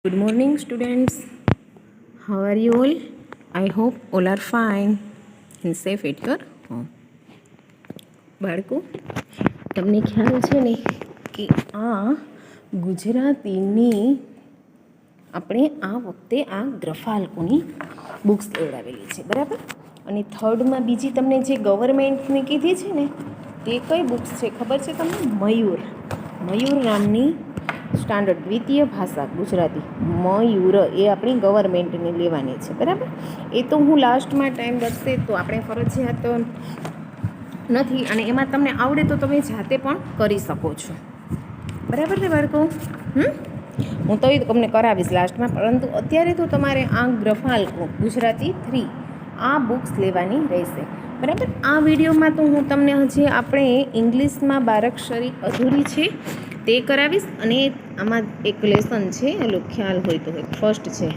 Good morning, students. How are you all? I hope all are fine and safe at your home. બાળકો, તમને ખ્યાલ છે ને કે આ ગુજરાતીની આપણે આ વખતે આ ગ્રફાલ્કોની બુક્સ લેવડાવેલી છે, બરાબર? અને થર્ડમાં બીજી તમને જે ગવર્મેન્ટની કીધી છે ને તે કઈ બુક્સ છે ખબર છે તમને? મયુર નામની સ્ટાન્ડર્ડ દ્વિતીય ભાષા ગુજરાતી મયુર એ આપણી ગવર્મેન્ટને લેવાની છે, બરાબર? એ તો હું લાસ્ટમાં ટાઈમ બચશે તો આપણે ફરજિયાત નથી, અને એમાં તમને આવડે તો તમે જાતે પણ કરી શકો છો, બરાબર ને બાળકો? હું તો એ તમને કરાવીશ લાસ્ટમાં, પરંતુ અત્યારે તો તમારે આ ગ્રફાલ્કો ગુજરાતી 3 આ બુક્સ લેવાની રહેશે, બરાબર? આ વિડીયોમાં તો હું તમને હજી આપણે ઇંગ્લિશમાં બારાક્ષરી અધૂરી છે તે કરાવીશ, અને આમાં એક લેસન છે, એનો ખ્યાલ હોય તો ફર્સ્ટ છે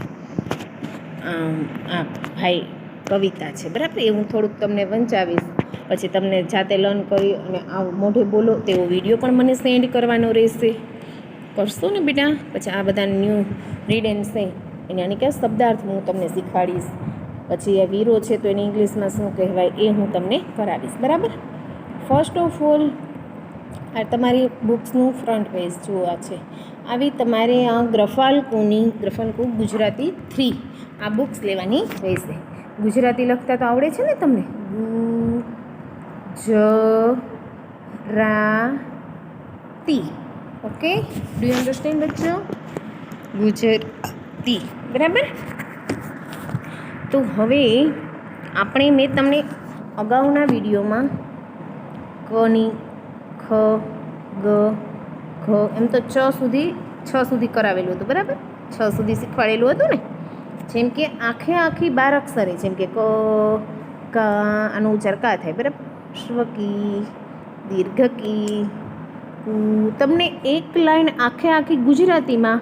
આ ભાઈ કવિતા છે, બરાબર? એ હું થોડુંક તમને વંચાવીશ, પછી તમને જાતે લર્ન કરી અને આ મોઢે બોલો તેવો વિડીયો પણ મને સેન્ડ કરવાનો રહેશે. કરશો ને બેટા? પછી આ બધા ન્યૂ રીડ એન્ડ સે એને આની ક્યાં શબ્દાર્થ હું તમને શીખવાડીશ. પછી આ વીરો છે તો એને ઇંગ્લિશમાં શું કહેવાય એ હું તમને કરાવીશ, બરાબર? ફર્સ્ટ ઓફ ઓલ આ તમારી બુક્સનું ફ્રન્ટ પેજ જોવા છે. આવી તમારે આ ગ્રફાલ્કો ગુજરાતી 3 આ બુક્સ લેવાની રહેશે. ગુજરાતી લખતા તો આવડે છે ને તમને? Gujarati. Okay, do you understand બચ્ચો? ગુજરાતી, બરાબર? તો હવે મેં તમને અગાઉના વિડીયોમાં કની ખ ગ ઘ એમ તો 6 સુધી કરાવેલું હતું, બરાબર? 6 સુધી શીખવાડેલું હતું ને. જેમ કે આખી 12 અક્ષરે, જેમ કે ક કા આનો ઉચ્ચાર કા થાય, બરાબર? શ્વકી, દીર્ઘકી, કુ. તમને એક લાઈન આખી ગુજરાતીમાં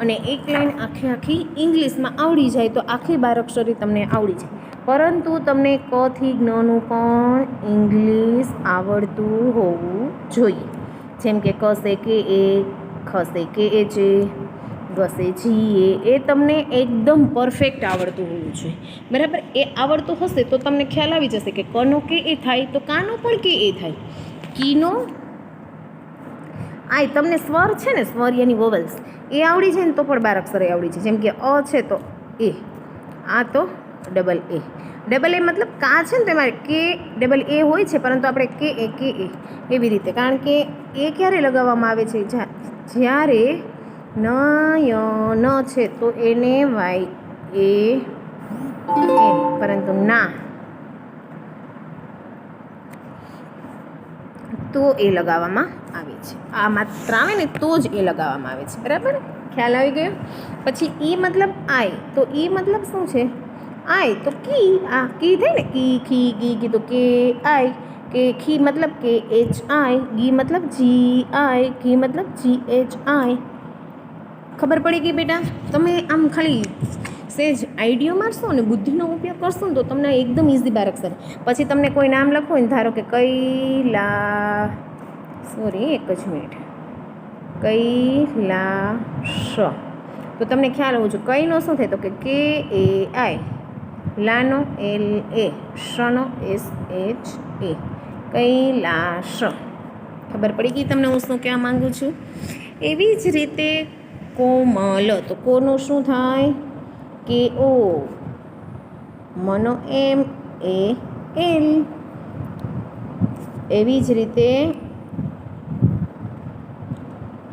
અને એક લાઈન આખી ઇંગ્લિશમાં આવડી જાય તો આખી 12 અક્ષરી તમને આવડી જાય. પરંતુ તમને ક થી જ્ઞનું પણ ઇંગ્લિશ આવડતું હોવું જોઈએ. જેમ કે ક સે કે એ, ખ સે કે એ છે, ગ સે જી એ તમને એકદમ પરફેક્ટ આવડતું હોવું જોઈએ, બરાબર? એ આવડતું હશે તો તમને ખ્યાલ આવી જશે કે કનો કે એ થાય તો કાનો પણ કે એ થાય. કીનો આય તમને સ્વર છે ને, સ્વર યાની વોવલ્સ એ આવડી જાય ને તો પણ 12 અક્ષરે આવડી જાય. જેમ કે અ છે તો એ, આ તો ડબલ એ મતલબ કા છે ને તમારે કે ડબલ એ હોય છે, પરંતુ આપણે કે એ એવી રીતે, કારણ કે એ ક્યારે લગાવવામાં આવે છે? જ્યારે ન છે તો એને વાય એ એન, પરંતુ ના તો એ લગાવવામાં આવે છે. આ માત્ર આવે ને તો જ એ લગાવવામાં આવે છે, બરાબર? ખ્યાલ આવી ગયો? પછી ઈ મતલબ આય, તો ઈ મતલબ શું છે? આય તો કી, આ કી થાય ને, કી ખી ગી તો કે આય, કે ખી મતલબ કે એચ આય, ગી મતલબ જી આય, ઘી મતલબ જી એચ આય. ખબર પડી ગઈ બેટા? તમે આમ ખાલી સેજ આઈડિયો મારશો અને બુદ્ધિનો ઉપયોગ કરશો ને તો તમને એકદમ ઇઝી 12 અક્ષર. પછી તમને કોઈ નામ લખવું હોય ને, ધારો કે એક જ મિનિટ, કૈલાશ, તો તમને ખ્યાલ હોવો જોઈએ કઈનો શું થાય? તો કે એ આય, લાનો એલ એ, શનો એસ એચ એ, કૈલાશ. ખબર પડી ગઈ તમને હું શું કહેવા માગું છું? એવી જ રીતે કોમલ, તો કોનું શું થાય? કે ઓ, મનો એમ એ એલ. એવી જ રીતે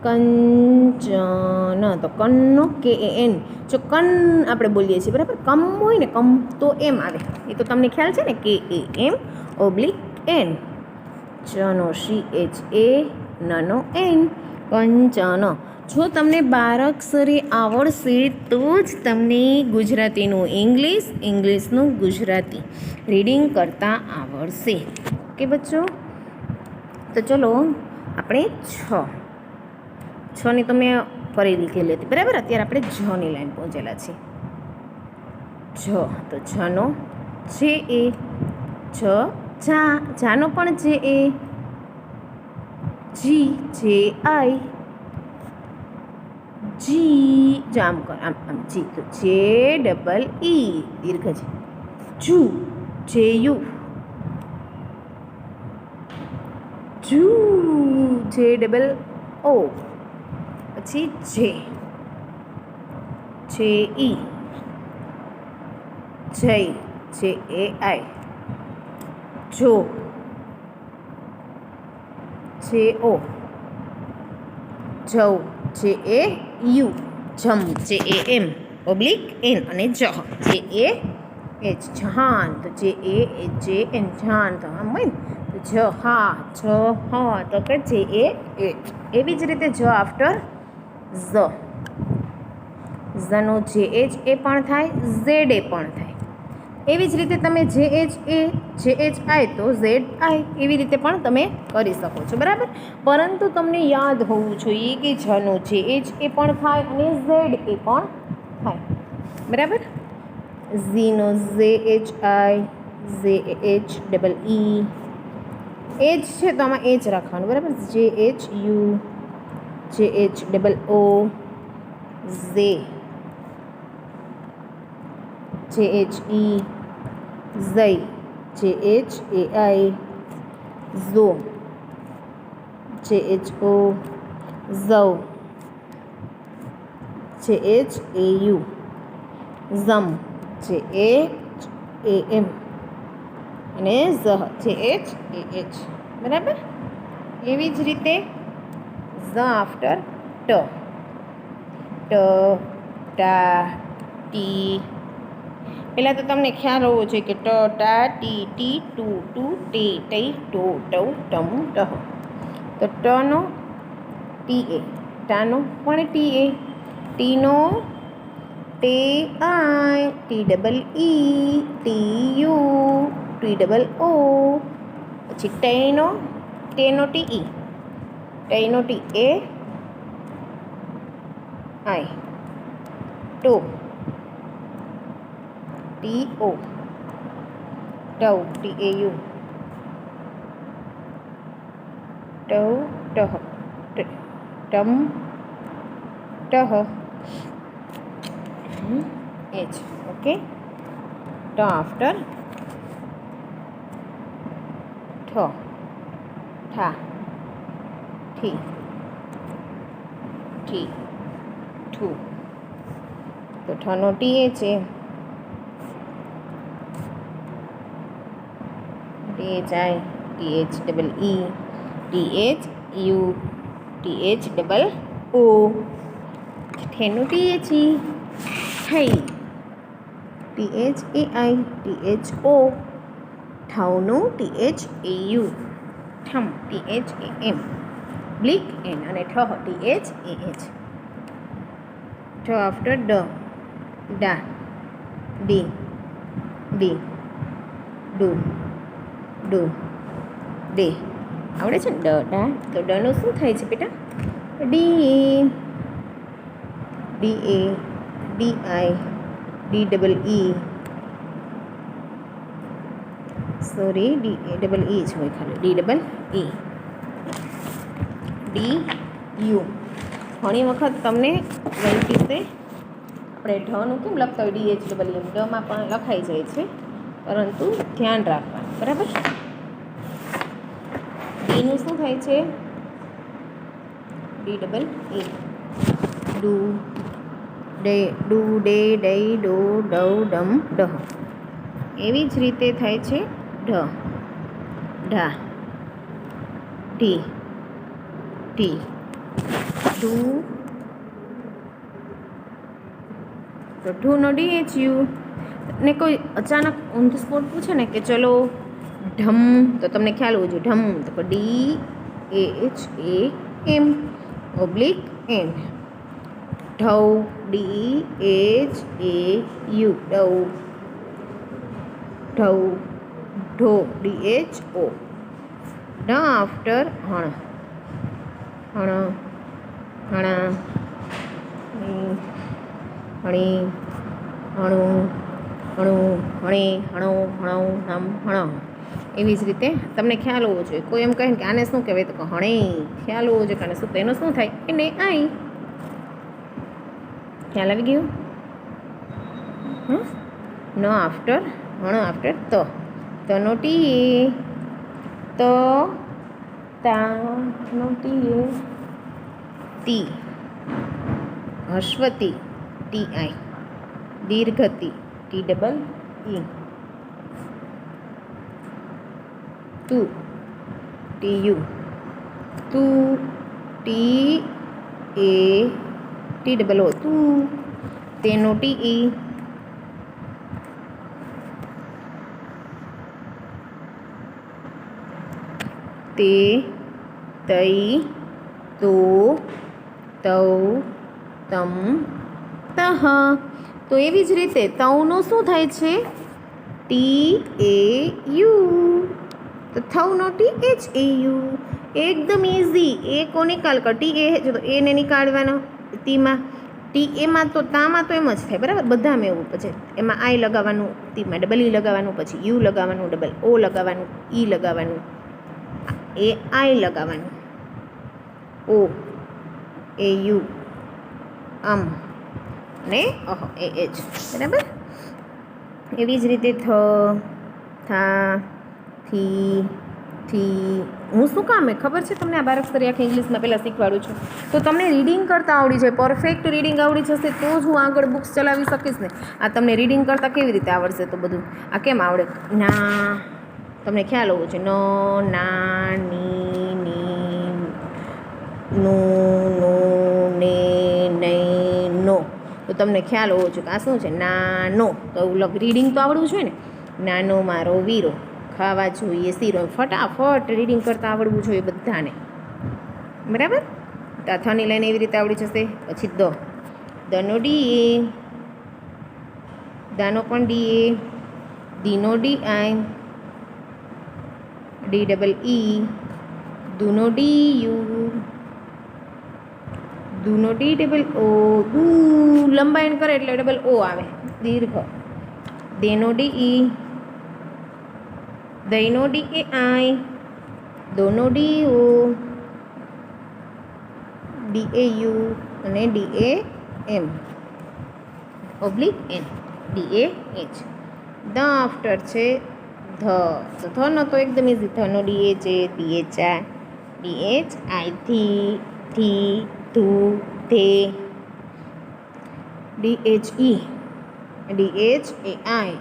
કંચન, તો કનનો કે એ એન. જો કન આપણે બોલીએ છીએ, બરાબર? કમ હોય ને, કમ તો એમ આવે, એ તો તમને ખ્યાલ છે ને, K A M oblique N. ચનો સી એચ એ, નનો એન, કંચન. જો તમને 12 અક્ષરી આવડશે તો જ તમને ગુજરાતીનું ઇંગ્લિશનું ગુજરાતી રીડિંગ કરતાં આવડશે. ઓકે બચ્ચો? તો ચલો આપણે 6ની તો મેં કરી લીધેલી હતી, બરાબર? અત્યારે આપણે જની લાઈન પહોંચેલા છીએ. તો જનો જે એ, જાનો પણ જે એ, જી જે આઈ, જી જામ કર આમ આમ જી તો જે ડબલ ઈ દીર્ઘ છે જુ જે યુ જુ જે ડબલ ઓ પછી જે ઈ જય જે એ આઈ જો જે ઓ જવ જે એ યુ જમ જે એ એમ ઓબ્લિક એન અને જહ જે એ એચ જહાન તો જે એ જે એન જહાન તો આમ હોય ને તો જ હા જ હા તો કે જે એ એચ એવી જ રીતે જ આફ્ટર ઝનો જે એચ એ પણ થાય ઝેડ એ પણ થાય એવી જ રીતે તમે જે એચ આઈ તો ઝેડ આઈ એવી રીતે પણ તમે કરી શકો છો બરાબર પરંતુ તમને યાદ હોવું જોઈએ કે જનો જે એચ એ પણ થાય અને ઝેડ એ પણ થાય બરાબર ઝીનો J H I J H double E H છે તો આમાં એચ રાખવાનું બરાબર J H U J H double O ઝે જે એચ ઈ ઝઈ જે એચ એ આઈ ઝો જે એચ ઓ ઝવ જે એચ એ યુ ઝમ જે એચ એ એમ અને ઝહ જે એચ એ એચ બરાબર એવી જ રીતે ઝ આફ્ટર ટ ટા ટી પહેલાં તો તમને ખ્યાલ હોવો જોઈએ કે ટ ટા ટી ટી ટુ ટુ ટી ટઈ ટો ટવ ટમ ટહ તો ટનો ટી એ ટાનો પણ ટી એ ટીનો T I T double E T U T double O પછી ટેનો ટી ઈ ટેનો ટી એ આઈ ટો ટી ઓ ટવ ટી એ યુ ટવ ટહ ટમ ટહ એચ ઓકે ટ આફ્ટર ઠ ઠા ઠી ઠી ઠુ તો ઠનો ટી એ છે T H I T H double E T H U T H double O ઠેનું ટી એચ ઈ થઈ T H A I T H O ઠાવનું ટી એચ એ યુ ઠમ T H A M oblique N અને ઠ T H A H ઠ after ડ ડા ડી ડી ડુ ડુ ડે આવડે છે ને ડા તો ડનું શું થાય છે બેટા D D A D I D double E sorry D A double E જ હોય ખાલી D double E D U ઘણી વખત તમને ગલતી આપણે ઢનું કેમ લખતા હોય ડી એચ ડબલ એમ ડમાં પણ લખાઈ જાય છે પરંતુ ધ્યાન રાખવાનું બરાબર ડીનું શું થાય છે ડી ડબલ એ ડુ ડે ડુ ડે ડઈ ડો ડવ ડમ ડહ એવી જ રીતે થાય છે ઢ ઢા ઢી ટી ઢુ તો ઢુનો ડી એચ યુ ને કોઈ અચાનક ઓન ધ સ્પોટ પૂછે ને કે ચલો ઢમ તો તમને ખ્યાલ હોવો જોઈએ ઢમ તો D A H A M oblique N ઢવ ડી એચ એ યુ ડવ ઢવ ઢો ડી એચ ઓ ઢ આફ્ટર હણ હણ હણા હણી હણું હણું હણી હણો હણો નમ હણો એવી જ રીતે તમને ખ્યાલ હોવો જોઈએ કોઈ એમ કહે કે આને શું કહેવાય તો હણે ખ્યાલ હોવો જોઈએ કે આને શું તો એનું શું થાય એને આઈ ખ્યાલ આવી ગયું? ન આફ્ટર આફ્ટર તનો ટી તો તાનો ટી તી હસ્વતી ટી આઈ દીર્ઘતી ટી ડબલ ઈ તું ટી યુ તું T A T double O તું તેનો ટી ઈ તે તઈ તો તૌ તમ તહ. તો એવી જ રીતે તવનું શું થાય છે? T A you. તો થવનો ટી એચ એ યુ. એકદમ ઇઝી. એ કો નિકાલ કર. ટી એ છે તો એને નિકાળવાનો તીમાં. ટી એમાં તો તામાં તો એમ જ થાય બરાબર, બધામાં એવું. પછી એમાં આઈ લગાવવાનું, તીમાં ડબલ ઈ લગાવવાનું, પછી યુ લગાવવાનું, ડબલ ઓ લગાવવાનું, ઈ લગાવવાનું, એ આઈ લગાવવાનું, ઓ એ યુ અમ ને અહ એ એચ. બરાબર. એવી જ રીતે થા થી. હું શું કામ ખબર છે તમને? આ બારાક્ષરી આખી ઇંગ્લિશમાં પહેલાં શીખવાડું છું તો તમને રીડિંગ કરતાં આવડી જાય. પરફેક્ટ રીડિંગ આવડી જશે તો જ હું આગળ બુક્સ ચલાવી શકીશ ને. આ તમને રીડિંગ કરતાં કેવી રીતે આવડશે? તો બધું આ કેમ આવડે? ના, તમને ખ્યાલ હોવો છે. ના ની નું ને નહીં નો. તો તમને ખ્યાલ હોવો જોઈએ કે આ શું છે? નાનો. તો રીડિંગ તો આવડવું જોઈએ ને. નાનો મારો વીરો, ખાવા જોઈએ શીરો. ફટાફટ રીડિંગ કરતાં આવડવું જોઈએ બધાને. બરાબર. તો આ થની લાઈન એવી રીતે આવડી જશે. પછી દનો ડી, દાનો પણ ડી, દીનો D I, D double E, દુનો ડી યુ, દુનો ડી ડબલ ઓ. દુ લંબાઈન કરે એટલે ડબલ ઓ આવે, દીર્ઘ. દેનો ડી ઈ, દઈનો ડી એ આઈ, દોનો D O, D A U અને D A M oblique N, D A H. ધ આફ્ટર છે ધ. તો ધનો તો એકદમ ઇઝી. ધનો D H A, D H આ, ડી એચ આઈ થી ધુ they, D H E, D H A I,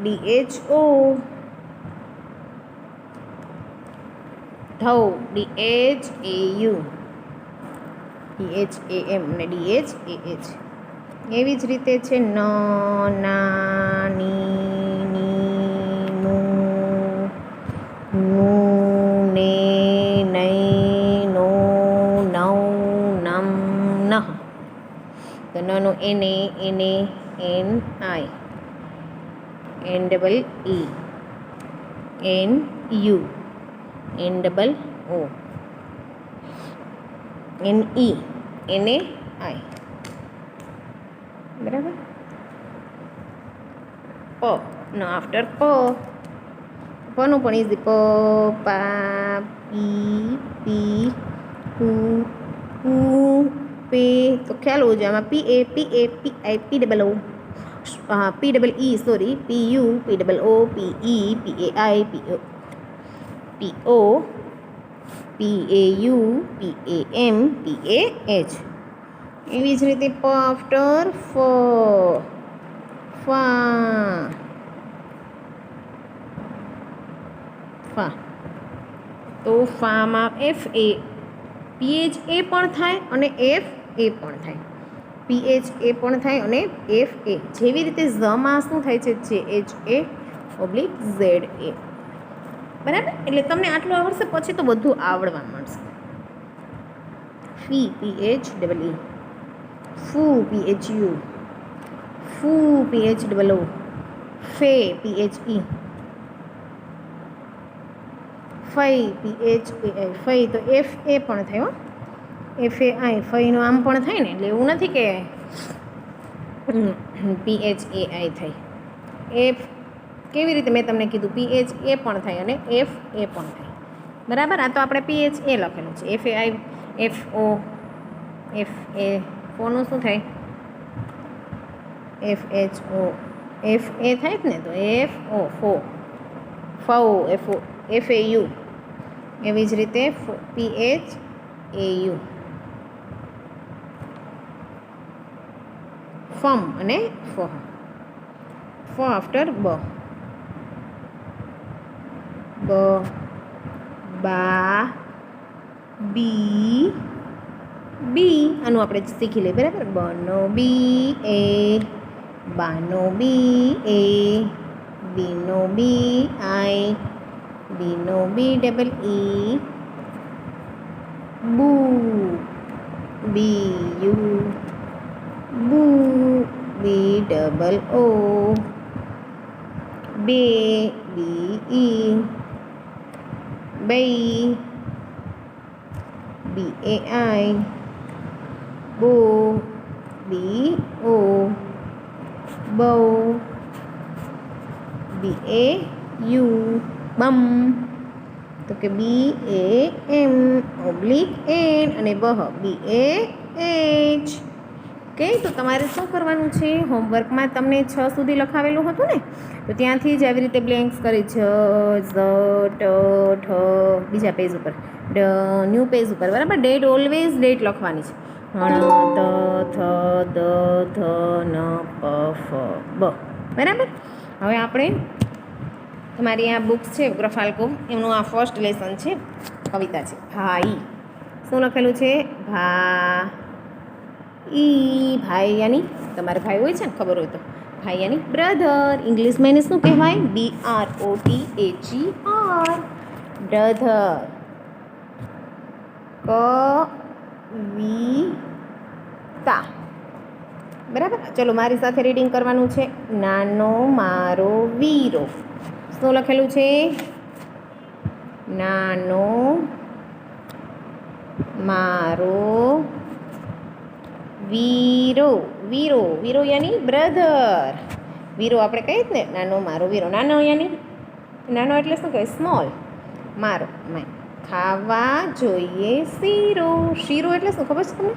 D H O, ધૌ, D H A U, D H A M અને ડી એચ એ એચ. એવી જ રીતે છે ના ની નું ને નહીં નો નૌ નમ નહ. તો નનો એને N I, N double E, N U, N double O, N E, એને આઈ. બરાબર. પ નો આફ્ટર પનું પણ ઇઝી. પા પી પુ પે. તો ખ્યાલ હોવો જોઈએ આમાં. P I, P double O, P double E sorry, P U, P double O, P E, P A I, P O, P A U, P A M, P A H. એવી જ રીતે પ after ફા. તો ફામાં F A, pH એ પણ થાય અને F A પણ થાય. પીએચ એ પણ થાય અને એફ એ. જેવી રીતે ઝમાં શું થાય છે? જે એચ એ ઓબ્લિક ઝેડ એ. બરાબર. એટલે તમને આટલું આવડશે પછી તો બધું આવડવા મળશે. ફી પીએચ ડબલ ઈ, ફૂ પીએચ યુ, ફૂ પીએચ ડબલ ઓ, ફે પીએચ ઈ, ફઈ પીએચ ફઈ. તો એફ એ પણ થયો. એફ એ આઈ, ફઈનો આમ પણ થાય ને. એટલે એવું નથી કે પીએચ એ આઈ થાય. એફ કેવી રીતે મેં તમને કીધું? પીએચ એ પણ થાય અને એફ એ પણ થાય. બરાબર. આ તો આપણે પીએચ એ લખેલું છે. F A I, F O, F A. ફોનું શું થાય? FHO FA થાય ને તો FO ફો ફાઉ FAU એવી જ રીતે PHAU ફમ અને ફહ ફ આફ્ટર બ બા બી બી આનું આપણે શીખી લઈએ બરાબર બનો બી એ બાનો બી એ બીનો બી આઈ બીનો બી ડબલ ઈ બુ બી યુ બુ બી ડબલ ઓ બે બી ઈ બઈ બી એ આઈ બો બી ઓ બો બી એ યુ બમ તો કે બી એ એમ ઓબ્લિક એન અને બહ બી એ એચ ઓકે તો તમારે શું કરવાનું છે હોમવર્કમાં તમને 6 સુધી લખાવેલું હતું ને તો ત્યાંથી જ આવી રીતે બ્લેન્ક્સ કરી જ ટ ઠ બીજા પેજ ઉપર ન્યૂ પેજ ઉપર બરાબર ડેટ ઓલવેઝ ડેટ લખવાની છે ત થ દ ધ ન પ ફ બ બરાબર હવે આપણે તમારી આ બુક્સ છે ગ્રફાલ્કો એમનું આ ફર્સ્ટ લેસન છે કવિતા છે ભાઈ શું લખેલું છે ભાઈ યાની તમારે ભાઈ હોય છે ને ખબર હોય તો ભાઈ યાની બ્રધર ઇંગ્લિશમાં એને શું કહેવાય BROTHER બ્રધર કવિતા બરાબર ચલો મારી સાથે રીડિંગ કરવાનું છે નાનો મારો વીરો શું લખેલું છે નાનો મારો વીરો વીરો વીરો યાની બ્રધર વીરો આપણે કહીએ જ ને નાનો મારો વીરો નાનો યાની નાનો એટલે શું કહેવાય સ્મોલ મારો ખાવા જોઈએ શીરો શીરો એટલે શું ખબર છે તમને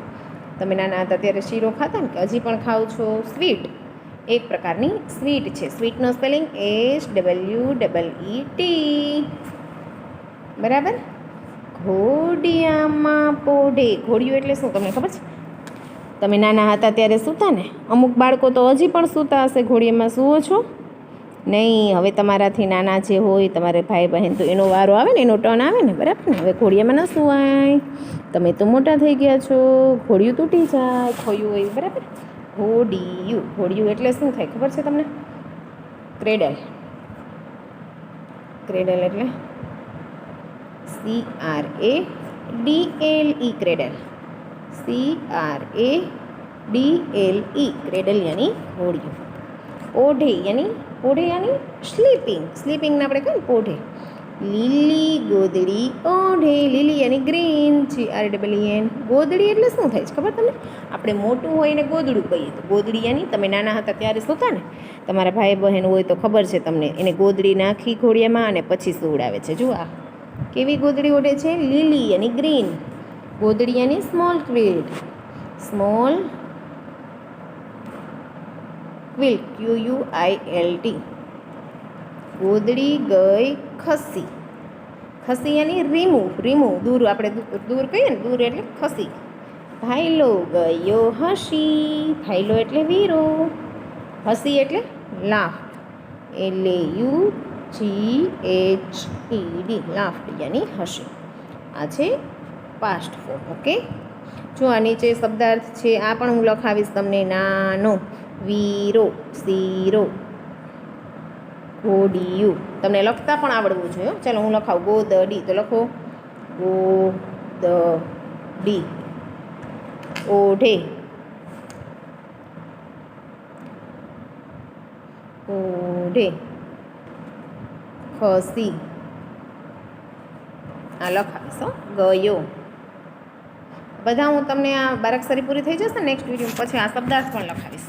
તમે નાના હતા ત્યારે શીરો ખાતા ને કે હજી પણ ખાવ છો સ્વીટ એક પ્રકારની સ્વીટ છે સ્વીટનો સ્પેલિંગ SWEET બરાબર ઘોડિયામાં પોઢે ઘોડિયું એટલે શું તમને ખબર છે તમે નાના હતા ત્યારે સૂતા ને અમુક બાળકો તો હજી પણ સૂતા હશે ઘોડિયામાં સૂવો છો નહીં હવે તમારાથી નાના જે હોય તમારે ભાઈ બહેન તો એનો વારો આવે ને એનો ટર્ન આવે ને બરાબર ને હવે ઘોડિયામાં ન સૂવાય તમે તો મોટા થઈ ગયા છો ઘોડિયું તૂટી જાય ખોયું હોય બરાબર ઘોડિયું એટલે શું થાય ખબર છે તમને ક્રેડલ એટલે CRADLE ક્રેડલ CRADLE ક્રેડલ યાની ઘોડિયું પોઢે યાની સ્લીપિંગને આપણે કહીએ ને પોઢે લીલી ગોદડી ઓઢે લીલી યાની ગ્રીન GREEN ગોદડી એટલે શું થાય છે ખબર તમને આપણે મોટું હોય ને ગોદડું કહીએ તો ગોદડી યાની તમે નાના હતા ત્યારે સૂતા ને તમારા ભાઈ બહેન હોય તો ખબર છે તમને એને ગોદડી નાખી ઘોડિયામાં અને પછી સુવડાવે છે જુઓ આ કેવી ગોદડી ઓઢે છે લીલી યાની ગ્રીન ગોદડી યાની સ્મોલ ક્વિલ્ટ QUILT ગોદડી ગઈ ખસી યાની રીમૂવ દૂર આપણે દૂર કહીએ ને દૂર એટલે ખસી ભાઈલો ગયો હસી ભાઈલો એટલે વીરો હસી એટલે લાફ LAUGHED લાફ્ટ યાની હસી આ છે પાસ્ટ ફોર્મ ઓકે જો આ નીચે શબ્દાર્થ છે આ પણ હું લખાવીશ તમને નાનો વીરો શીરો ઘોડિયું તમને લખતા પણ આવડવું જોઈએ ચાલો હું લખાવું ગોદડી તો લખો ગોદડી ઓઢે ખસી આ લખાવીશ ગયો બધા હું તમને આ બારાક્ષરી પૂરી થઈ જશે નેક્સ્ટ વિડીયો પછી આ શબ્દાર્થ પણ લખાવીશ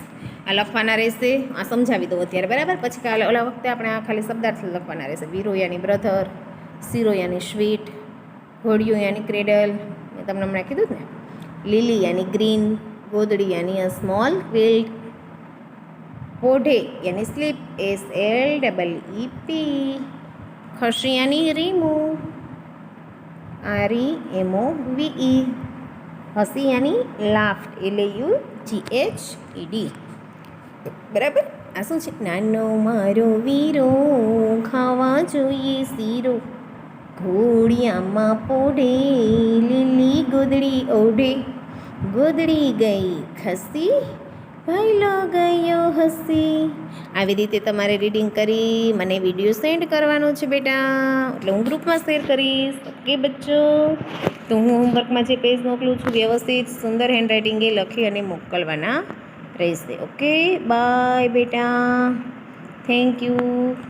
આ લખવાના રહેશે આ સમજાવી દઉં અત્યારે બરાબર પછી કાલે ઓલા વખતે આપણે આ ખાલી શબ્દાર્થ લખવાના રહેશે વીરો યાની બ્રધર શીરો યાની સ્વીટ ઘોડિયું યાની ક્રેડલ મેં તમને હમણાં કીધું ને લીલી યાની ગ્રીન ગોદડી યાની સ્મોલ ક્વિલ્ટ પોઢે યાની સ્લીપ SLEEP. ખસી યાની રીમૂવ REMOVE. હસી યાની લાફ્ટ LAUGHED. બરાબર. આ શું છે? નાનો મારો વીરો ખાવા જોઈએ શીરો, ઘોડિયામાં પોઢે લીલી ગોદડી ઓઢે, ગોદડી ગઈ ખસી ભાઈલો ગયો હસી. આવી રીતે તમારે રીડિંગ કરી મને વિડીયો સેન્ડ કરવાનો છે બેટા, એટલે હું ગ્રુપમાં શેર કરીશ. ઓકે બચ્ચો, તો હું હોમવર્કમાં જે પેજ મોકલું છું વ્યવસ્થિત સુંદર હેન્ડરાઇટિંગે લખી અને મોકલવાના રહેશે. ઓકે બાય બેટા, થેન્ક યુ.